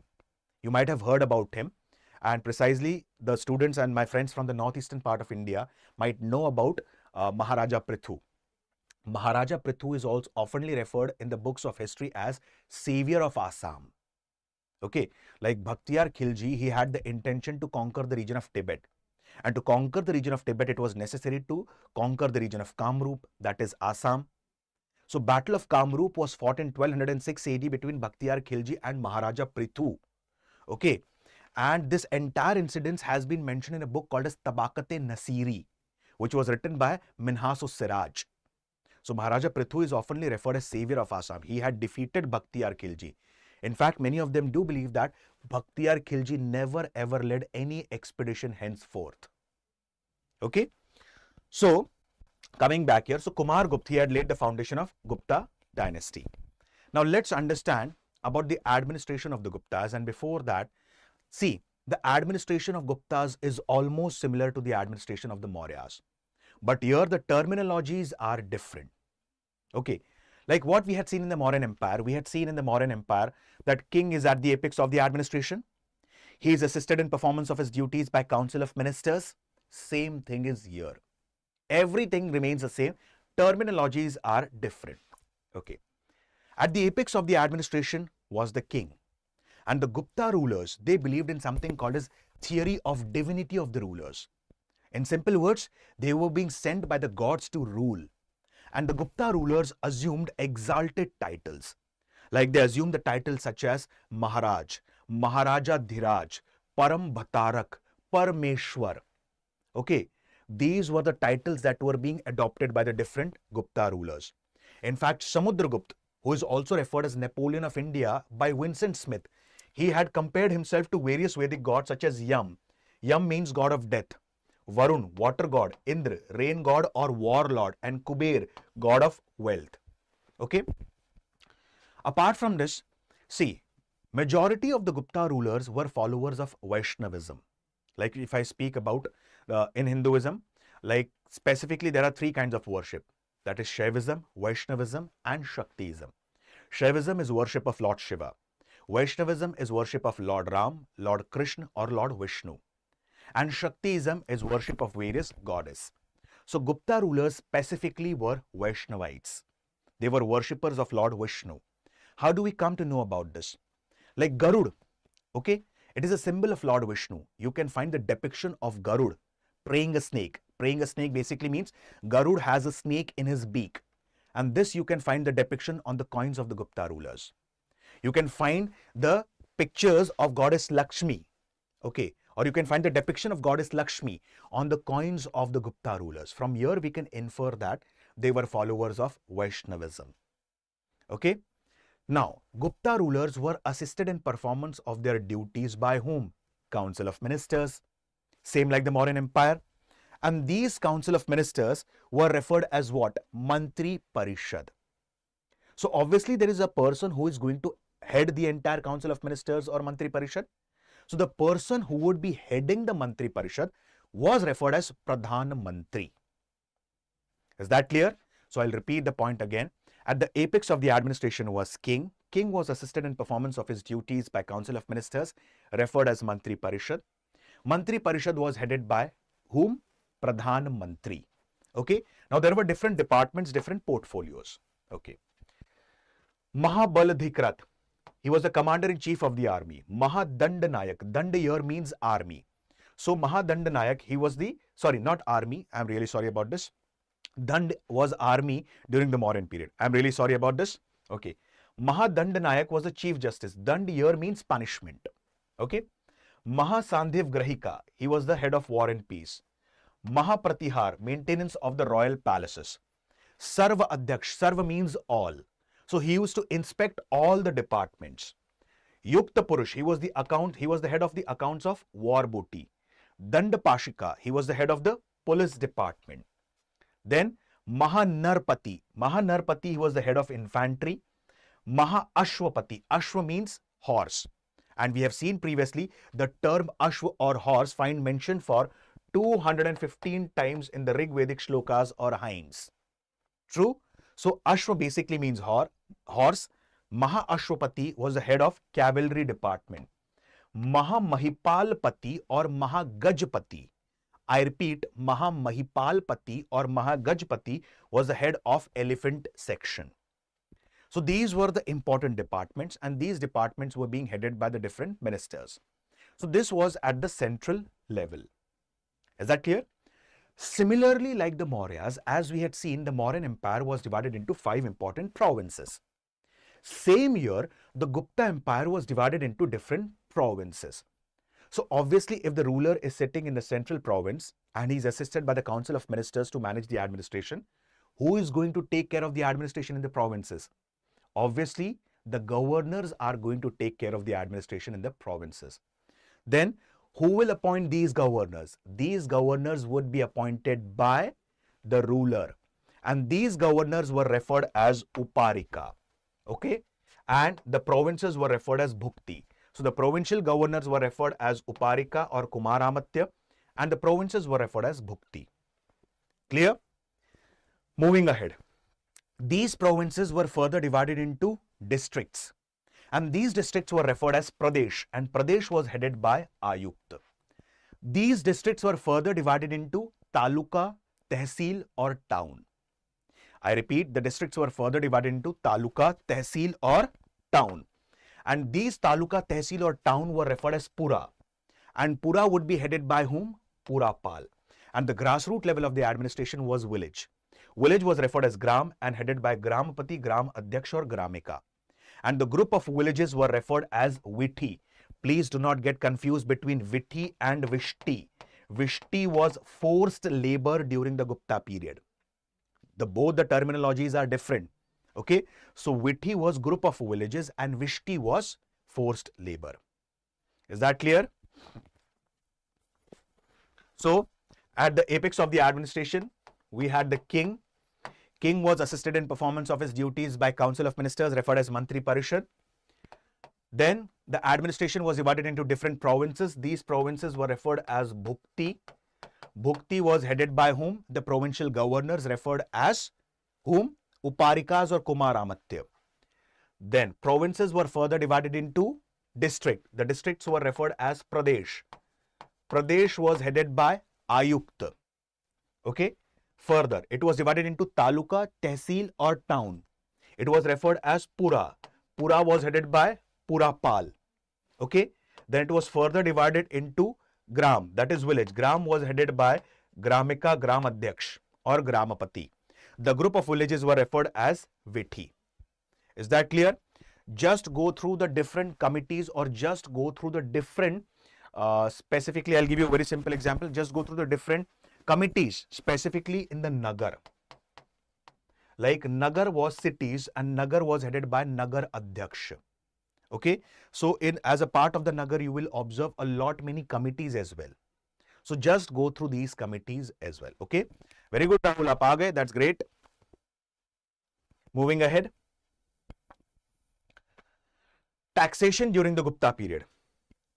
Speaker 1: You might have heard about him, and precisely the students and my friends from the northeastern part of India might know about Maharaja Prithu. Maharaja Prithu is also oftenly referred in the books of history as savior of Assam. Okay, like Bakhtiyar Khilji, he had the intention to conquer the region of Tibet. And to conquer the region of Tibet, it was necessary to conquer the region of Kamrup, that is Assam. So Battle of Kamrup was fought in 1206 AD between Bakhtiyar Khilji and Maharaja Prithu. Okay, and this entire incident has been mentioned in a book called as Tabaqat-e-Nasiri, which was written by Minhas-us-Siraj. So Maharaja Prithu is oftenly referred as savior of Assam. He had defeated Bakhtiyar Khilji. In fact, many of them do believe that Bakhtiyar Khilji never ever led any expedition henceforth. Okay. So coming back here, so Kumargupta, he had laid the foundation of Gupta dynasty. Now let's understand about the administration of the Guptas, and before that, see, the administration of Guptas is almost similar to the administration of the Mauryas. But here the terminologies are different. Okay, like what we had seen in the Mauryan Empire, we had seen in the Mauryan Empire that king is at the apex of the administration. He is assisted in performance of his duties by council of ministers. Same thing is here. Everything remains the same. Terminologies are different. Okay. At the apex of the administration was the king. And the Gupta rulers, they believed in something called as theory of divinity of the rulers. In simple words, they were being sent by the gods to rule. And the Gupta rulers assumed exalted titles. Like they assumed the titles such as Maharaj, Maharaja Dhiraj, Param Bhatarak, Parmeshwar. Okay. these were the titles that were being adopted by the different Gupta rulers. In fact, Samudragupta, who is also referred as Napoleon of India by Vincent Smith, he had compared himself to various Vedic gods such as Yam. Yam means god of death. Varun, water god. Indra, rain god or warlord. And Kuber, god of wealth. Okay. Apart from this, see, majority of the Gupta rulers were followers of Vaishnavism. Like if I speak about in Hinduism, like specifically there are three kinds of worship. That is Shaivism, Vaishnavism and Shaktism. Shaivism is worship of Lord Shiva. Vaishnavism is worship of Lord Ram, Lord Krishna or Lord Vishnu. And Shaktism is worship of various goddesses. So Gupta rulers specifically were Vaishnavites. They were worshippers of Lord Vishnu. How do we come to know about this? Like Garud, okay? It is a symbol of Lord Vishnu. You can find the depiction of Garud praying a snake. Praying a snake basically means Garud has a snake in his beak. And this you can find the depiction on the coins of the Gupta rulers. You can find the pictures of goddess Lakshmi, okay? Or you can find the depiction of goddess Lakshmi on the coins of the Gupta rulers. From here we can infer that they were followers of Vaishnavism, okay? Now, Gupta rulers were assisted in performance of their duties by whom? Council of Ministers, same like the Mauryan Empire. And these Council of Ministers were referred as what? Mantri Parishad. So obviously there is a person who is going to head the entire Council of Ministers or Mantri Parishad. So the person who would be heading the Mantri Parishad was referred as Pradhan Mantri. Is that clear? So I'll repeat the point again. At the apex of the administration was King. King was assisted in performance of his duties by Council of Ministers, referred as Mantri Parishad. Mantri Parishad was headed by whom? Pradhan Mantri. Okay. Now there were different departments, different portfolios. Okay. Mahabaladhikrat. He was the commander-in-chief of the army. Mahadandanayak. Danda here means army. So Mahadandanayak, he was the, sorry, not army. I'm really sorry about this. Dand was army during the Mauryan period. I'm really sorry about this. Okay. Mahadandanayak was the chief justice. Dand here means punishment. Okay. Mahasandhiv Grahika. He was the head of war and peace. Mahapratihar, maintenance of the royal palaces. Sarva Adhyaksh. Sarva means all. So he used to inspect all the departments. Yukta Purush, he was the head of the accounts of war booty. Dandapashika, he was the head of the police department. Then Mahanarpati, he was the head of infantry. Mahaashwapati, Ashwa means horse. And we have seen previously the term Ashwa or horse find mention for 215 times in the Rig Vedic shlokas or hymns. True? So Ashwa basically means horse. Mahaashwapati was the head of cavalry department. Mahamahipalpati or Mahagajpati. I repeat, Mahamahipalpati or Mahagajpati was the head of elephant section. So these were the important departments, and these departments were being headed by the different ministers. So this was at the central level. Is that clear? Similarly, like the Mauryas, as we had seen, the Mauryan Empire was divided into 5 important provinces. Same year, the Gupta Empire was divided into different provinces. So obviously, if the ruler is sitting in the central province and he is assisted by the Council of Ministers to manage the administration, who is going to take care of the administration in the provinces? Obviously, the governors are going to take care of the administration in the provinces. Then, who will appoint these governors? These governors would be appointed by the ruler. And these governors were referred as Uparika. Okay? And the provinces were referred as Bhukti. So the provincial governors were referred as Uparika or Kumaramatya, and the provinces were referred as Bhukti. Clear? Moving ahead. These provinces were further divided into districts. And these districts were referred as Pradesh, and Pradesh was headed by Ayukta. These districts were further divided into Taluka, Tehsil or town. I repeat, the districts were further divided into Taluka, Tehsil or town. And these Taluka, Tehsil or town were referred as Pura. And Pura would be headed by whom? Purapal. And the grassroots level of the administration was village. Village was referred as Gram and headed by Gramapati, Gram Adhyaksh or Gramika. And the group of villages were referred as Vithi. Please do not get confused between Vithi and Vishti. Vishti was forced labor during the Gupta period. Both the terminologies are different. Okay, so Vithi was group of villages and Vishti was forced labor. Is that clear? So at the apex of the administration, we had the king. King was assisted in performance of his duties by Council of Ministers referred as Mantri Parishad. Then the administration was divided into different provinces. These provinces were referred as Bhukti. Bhukti was headed by whom? The provincial governors referred as whom? Uparikas or Kumaramatya. Then provinces were further divided into district. The districts were referred as Pradesh. Pradesh was headed by Ayukta. Okay. Further, it was divided into Taluka, Tehsil or town. It was referred as Pura. Pura was headed by Purapal. Okay. Then it was further divided into Gram, that is village. Gram was headed by Gramika, Gram Adhyaksh or Gramapati. The group of villages were referred as Vithi. Is that clear? Just go through the different committees or just go through the different, specifically I'll give you a very simple example. Just go through the different committees specifically in the Nagar. Like Nagar was cities and Nagar was headed by Nagar Adhyaksh. Okay, so as a part of the Nagar, you will observe a lot many committees as well. So just go through these committees as well. Okay, very good, Rahul. Aap aa gaye. That's great. Moving ahead. Taxation during the Gupta period.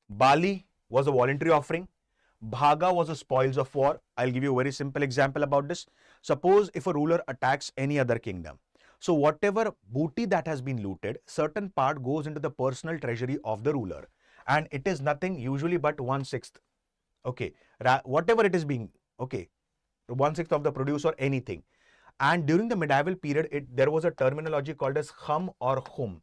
Speaker 1: Bali was a voluntary offering. Bhaga was the spoils of war. I'll give you a very simple example about this. Suppose if a ruler attacks any other kingdom. So whatever booty that has been looted, certain part goes into the personal treasury of the ruler. And it is nothing usually but 1/6. Okay. Whatever it is being, okay, 1/6 of the produce or anything. And during the medieval period, there was a terminology called as khum or khum.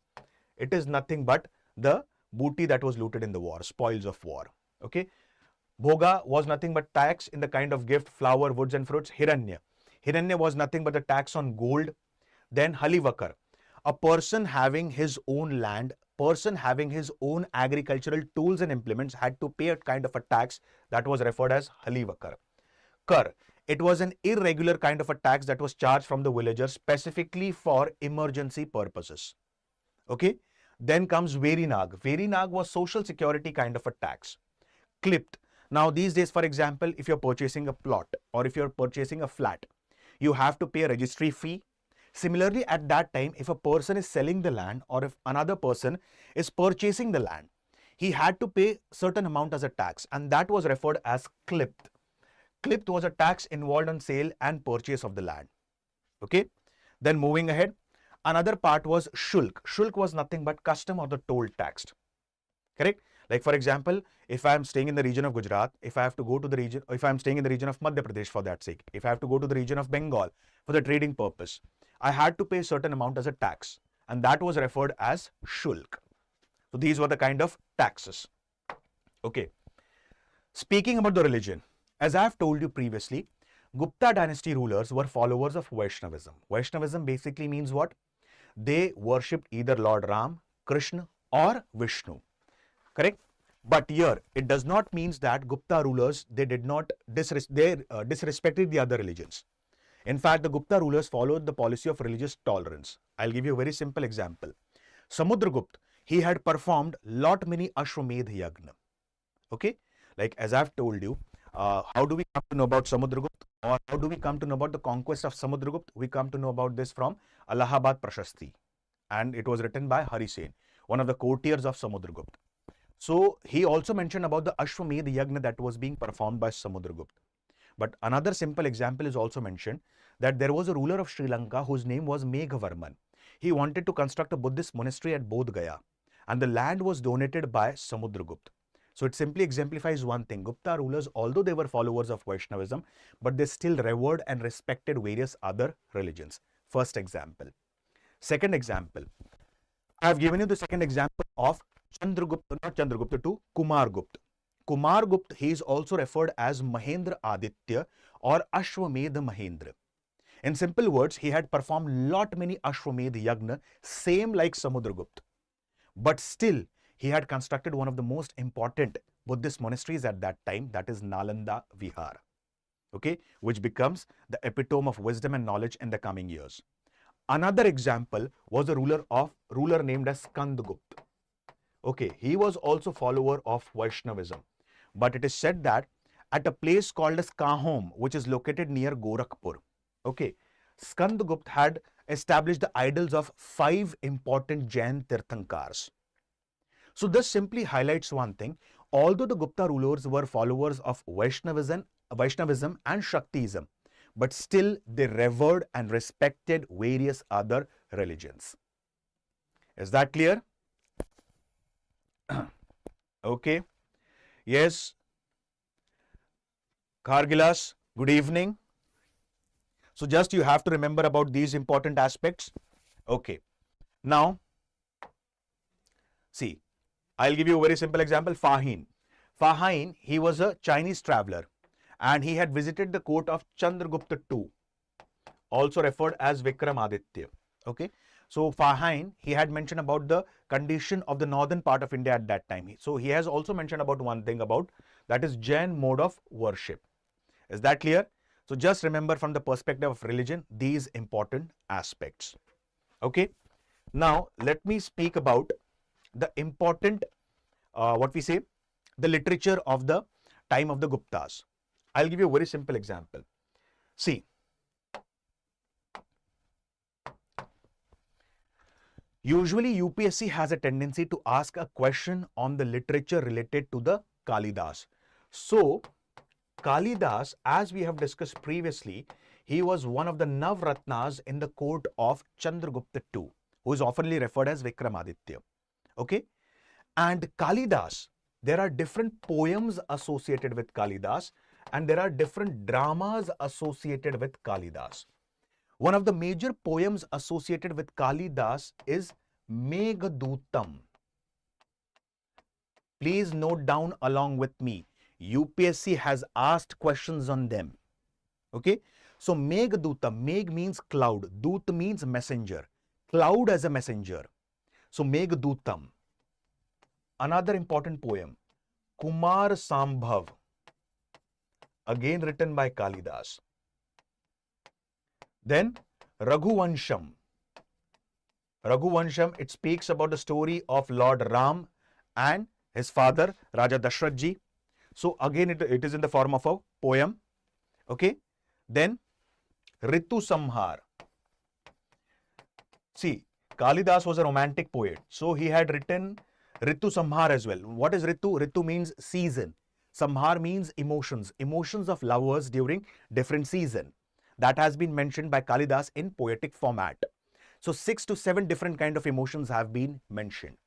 Speaker 1: It is nothing but the booty that was looted in the war, spoils of war. Okay. Bhoga was nothing but tax in the kind of gift, flour, woods and fruits. Hiranya. Hiranya was nothing but the tax on gold. Then Halivakar, a person having his own land, person having his own agricultural tools and implements had to pay a kind of a tax that was referred as Halivakar. Kar, it was an irregular kind of a tax that was charged from the villagers specifically for emergency purposes. Okay. Then comes Verinag. Verinag was social security kind of a tax. Clipped. Now these days, for example, if you're purchasing a plot or if you're purchasing a flat, you have to pay a registry fee. Similarly, at that time, if a person is selling the land or if another person is purchasing the land, he had to pay certain amount as a tax and that was referred as clipped. Clipped was a tax involved on sale and purchase of the land. Okay. Then moving ahead, another part was shulk. Shulk was nothing but custom or the toll taxed. Correct? Like for example, if I am staying in the region of Gujarat, if I have to go to the region, if I am staying in the region of Madhya Pradesh for that sake, if I have to go to the region of Bengal for the trading purpose, I had to pay a certain amount as a tax and that was referred as shulk. So these were the kind of taxes. Okay. Speaking about the religion, as I have told you previously, Gupta dynasty rulers were followers of Vaishnavism. Vaishnavism basically means what? They worshipped either Lord Ram, Krishna or Vishnu. Correct? But here, it does not mean that Gupta rulers, they did not disrespected the other religions. In fact, the Gupta rulers followed the policy of religious tolerance. I'll give you a very simple example. Samudragupta, he had performed lot many Ashwamedh Yagna. Okay? Like as I've told you, how do we come to know about Samudragupta or how do we come to know about the conquest of Samudragupta? We come to know about this from Allahabad Prashasti and it was written by Hari Sen, one of the courtiers of Samudragupta. So he also mentioned about the Ashwamedh Yagna that was being performed by Samudragupta. But another simple example is also mentioned that there was a ruler of Sri Lanka whose name was Meghavarman. He wanted to construct a Buddhist monastery at Bodh Gaya and the land was donated by Samudragupta. So it simply exemplifies one thing. Gupta rulers, although they were followers of Vaishnavism, but they still revered and respected various other religions. First example. Second example. I have given you the second example of Chandragupta, not Chandragupta, to Kumargupta. Kumargupta, he is also referred as Mahendra Aditya or Ashwamedh Mahendra. In simple words, he had performed lot many Ashwamedh Yagna, same like Samudragupta. But still, he had constructed one of the most important Buddhist monasteries at that time, that is Nalanda Vihar, okay, which becomes the epitome of wisdom and knowledge in the coming years. Another example was a ruler named as Skandagupta. Okay, he was also follower of Vaishnavism, but it is said that at a place called as Kahom, which is located near Gorakhpur, okay, Skandagupta had established the idols of 5 important Jain Tirthankars. So this simply highlights one thing: although the Gupta rulers were followers of Vaishnavism and Shaktism, but still they revered and respected various other religions. Is that clear? Okay. Yes. Khargilas, good evening. So just you have to remember about these important aspects. Okay. Now, see, I'll give you a very simple example. Fahin. Fahin, he was a Chinese traveler and he had visited the court of Chandragupta II, also referred as Vikramaditya. Okay. So Fahin, he had mentioned about the condition of the northern part of India at that time. So he has also mentioned about one thing about, that is Jain mode of worship. Is that clear? So just remember from the perspective of religion, these important aspects. Okay. Now let me speak about the important, the literature of the time of the Guptas. I'll give you a very simple example. See, usually UPSC has a tendency to ask a question on the literature related to the Kalidas. So Kalidas, as we have discussed previously, he was one of the Navratnas in the court of Chandragupta II, who is oftenly referred as Vikramaditya. Okay. And Kalidas, there are different poems associated with Kalidas and there are different dramas associated with Kalidas. One of the major poems associated with Kalidas is Meghadutam. Please note down along with me. UPSC has asked questions on them. Okay. So Meghadutam, Megh means cloud, Dut means messenger, cloud as a messenger. So Meghadutam. Another important poem, Kumar Sambhav, again written by Kalidas. Then Raghuvansham. Raghuvansham, it speaks about the story of Lord Ram and his father Raja Dashrath ji. So again it is in the form of a poem. Okay. Then Ritu Samhar. See, Kalidas was a romantic poet. So he had written Ritu Samhar as well. What is Ritu? Ritu means season. Samhar means emotions. Emotions of lovers during different season. That has been mentioned by Kalidas in poetic format. So 6 to 7 different kind of emotions have been mentioned.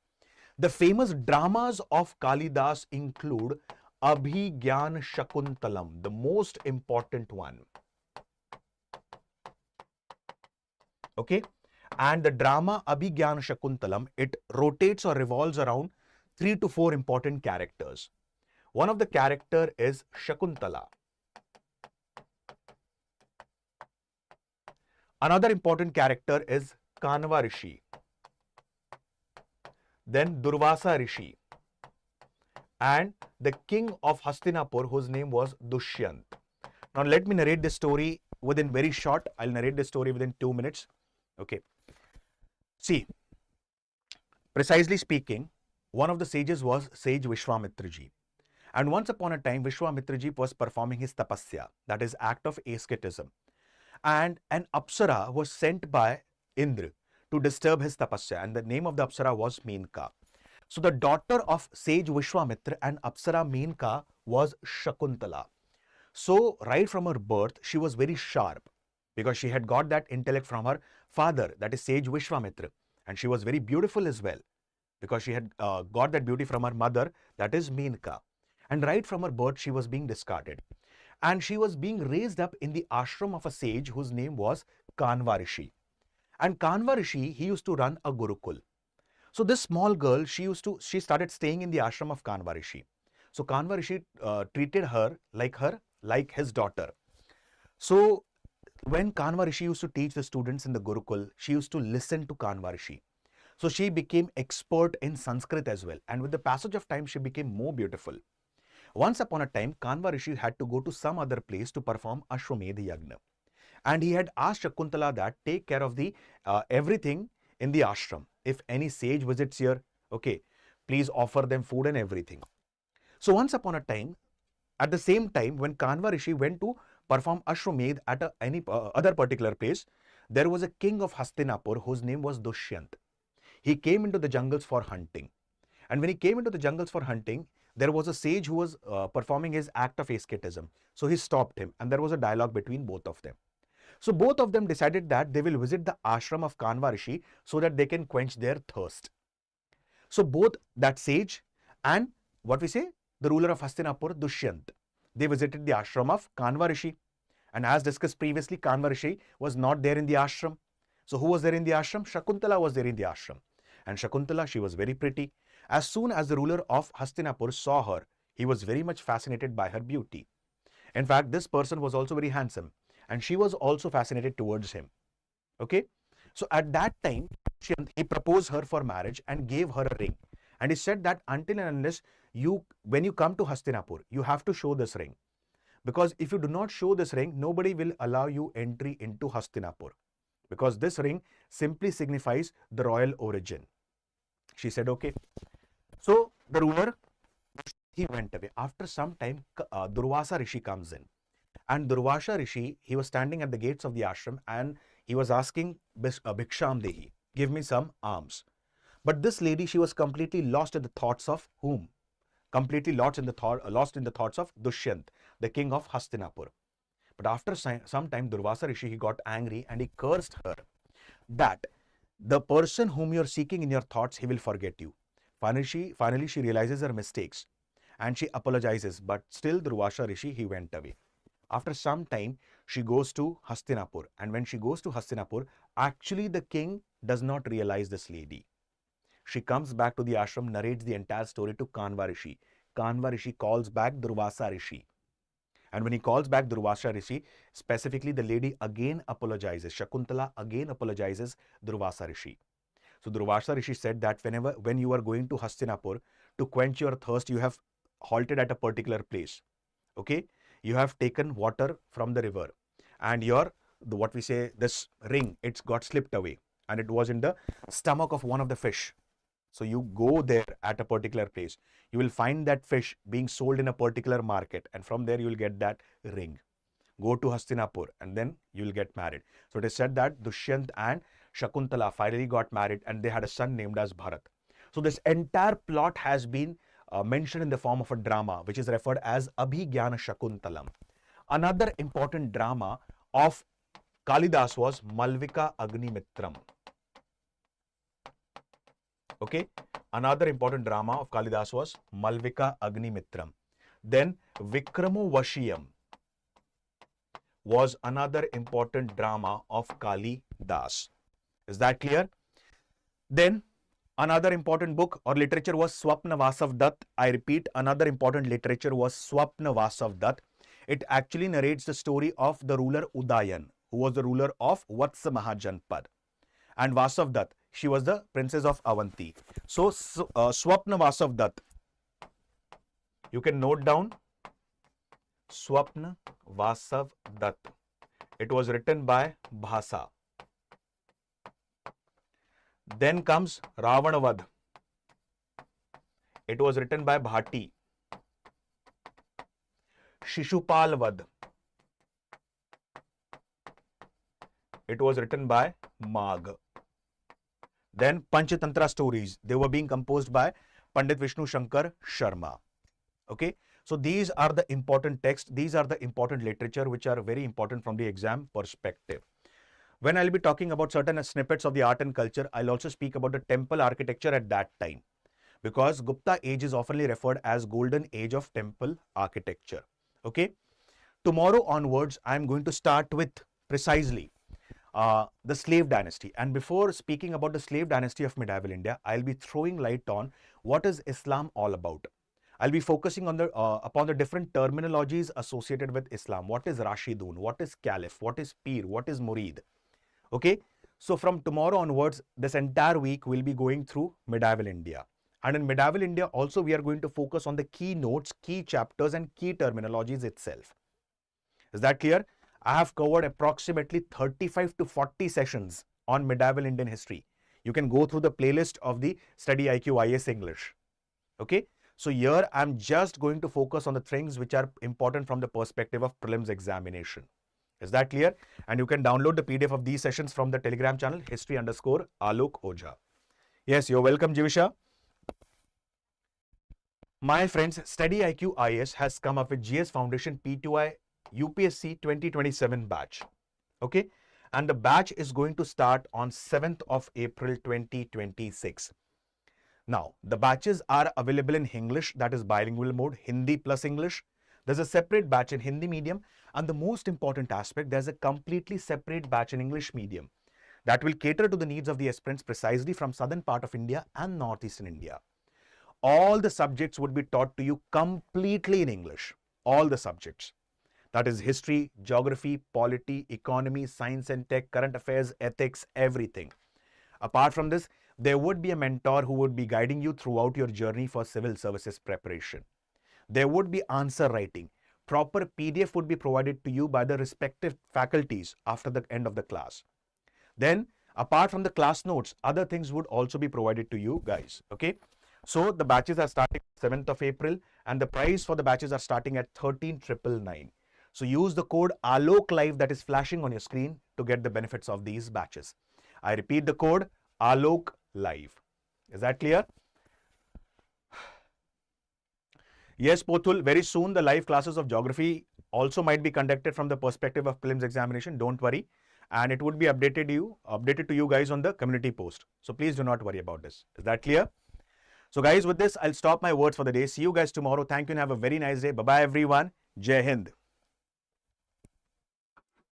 Speaker 1: The famous dramas of Kalidas include Abhigyan Shakuntalam, the most important one. Okay. And the drama Abhigyan Shakuntalam, it rotates or revolves around 3 to 4 important characters. One of the character is Shakuntala. Another important character is Kanva Rishi. Then Durvasa Rishi. And the king of Hastinapur, whose name was Dushyant. Now let me narrate this story within very short. I'll narrate this story within 2 minutes. Okay. See, precisely speaking, one of the sages was sage Vishwamitra ji. And once upon a time, Vishwamitra ji was performing his tapasya, that is act of asceticism. And an Apsara was sent by Indra to disturb his tapasya, and the name of the Apsara was Menka. So the daughter of sage Vishwamitra and Apsara Menka was Shakuntala. So right from her birth, she was very sharp because she had got that intellect from her father, that is sage Vishwamitra. And she was very beautiful as well because she had got that beauty from her mother, that is Menka. And right from her birth, she was being discarded. And she was being raised up in the ashram of a sage whose name was Kanva Rishi. And Kanva Rishi, he used to run a Gurukul. So this small girl, she started staying in the ashram of Kanva Rishi. So Kanva Rishi treated her like his daughter. So when Kanva Rishi used to teach the students in the Gurukul, she used to listen to Kanva Rishi. So she became expert in Sanskrit as well. And with the passage of time, she became more beautiful. Once upon a time, Kanva Rishi had to go to some other place to perform Ashwamedh Yagna. And he had asked Shakuntala that take care of the everything in the ashram. If any sage visits here, okay, please offer them food and everything. So once upon a time, at the same time, when Kanva Rishi went to perform Ashwamedh at any other particular place, there was a king of Hastinapur whose name was Dushyant. He came into the jungles for hunting. And when he came into the jungles for hunting, there was a sage who was performing his act of asceticism. So he stopped him and there was a dialogue between both of them. So both of them decided that they will visit the ashram of Kanva Rishi so that they can quench their thirst. So both that sage and what we say, the ruler of Hastinapur, Dushyant, they visited the ashram of Kanva Rishi. And as discussed previously, Kanva Rishi was not there in the ashram. So who was there in the ashram? Shakuntala was there in the ashram. And Shakuntala, she was very pretty. As soon as the ruler of Hastinapur saw her, he was very much fascinated by her beauty. In fact, this person was also very handsome. And she was also fascinated towards him. Okay. So at that time, he proposed her for marriage and gave her a ring. And he said that until and unless when you come to Hastinapur, you have to show this ring. Because if you do not show this ring, nobody will allow you entry into Hastinapur. Because this ring simply signifies the royal origin. She said, okay. So the ruler, he went away. After some time, Durvasa Rishi comes in. And Durvasa Rishi, he was standing at the gates of the ashram and he was asking Bhiksham Dehi, give me some alms. But this lady, she was completely lost in the thoughts of whom? Completely lost in the thoughts of Dushyant, the king of Hastinapur. But after some time, Durvasa Rishi, he got angry and he cursed her that the person whom you're seeking in your thoughts, he will forget you. Finally, she realizes her mistakes and she apologizes. But still, Durvasa Rishi, he went away. After some time, she goes to Hastinapur. And when she goes to Hastinapur, actually the king does not realize this lady. She comes back to the ashram, narrates the entire story to Kanva Rishi. Kanva Rishi calls back Durvasa Rishi. And when he calls back Durvasa Rishi, specifically the lady again apologizes. Shakuntala again apologizes Durvasa Rishi. So Durvasa Rishi said that when you are going to Hastinapur to quench your thirst, you have halted at a particular place. Okay? You have taken water from the river and this ring, it's got slipped away and it was in the stomach of one of the fish. So you go there at a particular place. You will find that fish being sold in a particular market and from there you will get that ring. Go to Hastinapur and then you will get married. So it is said that Dushyant and Shakuntala finally got married and they had a son named as Bharat. So this entire plot has been mentioned in the form of a drama which is referred as Abhigyana Shakuntalam. Another important drama of Kalidas was Malvika Agnimitram. Okay, another important drama of Kalidas was Malvika Agnimitram. Then Vikramavashiyam was another important drama of Kalidas. Is that clear? Then another important book or literature was Swapna Vasav Dutt. I repeat, another important literature was Swapna Vasav Dutt. It actually narrates the story of the ruler Udayan, who was the ruler of Vatsa Mahajanpad. And Vasav Dutt, she was the princess of Avanti. So Swapna Vasav Dutt, you can note down Swapna Vasav Dutt. It was written by Bhasa. Then comes Ravanavad. It was written by Bhati. Shishupalvad. It was written by Magh. Then Panchatantra stories. They were being composed by Pandit Vishnu Shankar Sharma. Okay. So these are the important texts. These are the important literature which are very important from the exam perspective. When I'll be talking about certain snippets of the art and culture, I'll also speak about the temple architecture at that time. Because Gupta age is often referred as golden age of temple architecture. Okay. Tomorrow onwards, I'm going to start with precisely the slave dynasty. And before speaking about the slave dynasty of medieval India, I'll be throwing light on what is Islam all about. I'll be focusing on upon the different terminologies associated with Islam. What is Rashidun? What is Caliph? What is Pir? What is Murid? Okay. So from tomorrow onwards, this entire week we'll be going through medieval India. And in medieval India also we are going to focus on the key notes, key chapters and key terminologies itself. Is that clear? I have covered approximately 35 to 40 sessions on medieval Indian history. You can go through the playlist of the StudyIQ IS English. Okay? So here I'm just going to focus on the things which are important from the perspective of prelims examination. Is that clear? And you can download the PDF of these sessions from the Telegram channel history_Alokojha. Yes, you're welcome, Jivisha. My friends, StudyIQ IS has come up with GS Foundation P2I UPSC 2027 batch. Okay? And the batch is going to start on 7th of April 2026. Now, the batches are available in English, that is bilingual mode, Hindi plus English. There's a separate batch in Hindi medium, and the most important aspect, there's a completely separate batch in English medium that will cater to the needs of the aspirants precisely from southern part of India and northeastern India. All the subjects would be taught to you completely in English, all the subjects. That is history, geography, polity, economy, science and tech, current affairs, ethics, everything. Apart from this, there would be a mentor who would be guiding you throughout your journey for civil services preparation. There would be answer writing. Proper PDF would be provided to you by the respective faculties after the end of the class. Then, apart from the class notes, other things would also be provided to you guys. Okay. So, the batches are starting 7th of April and the price for the batches are starting at 13,999. So, use the code Alok Live that is flashing on your screen to get the benefits of these batches. I repeat the code Alok Live. Is that clear? Yes, Pothul, very soon the live classes of geography also might be conducted from the perspective of prelims examination. Don't worry. And it would be updated to you guys on the community post. So please do not worry about this. Is that clear? So guys, with this, I'll stop my words for the day. See you guys tomorrow. Thank you and have a very nice day. Bye-bye everyone. Jai Hind.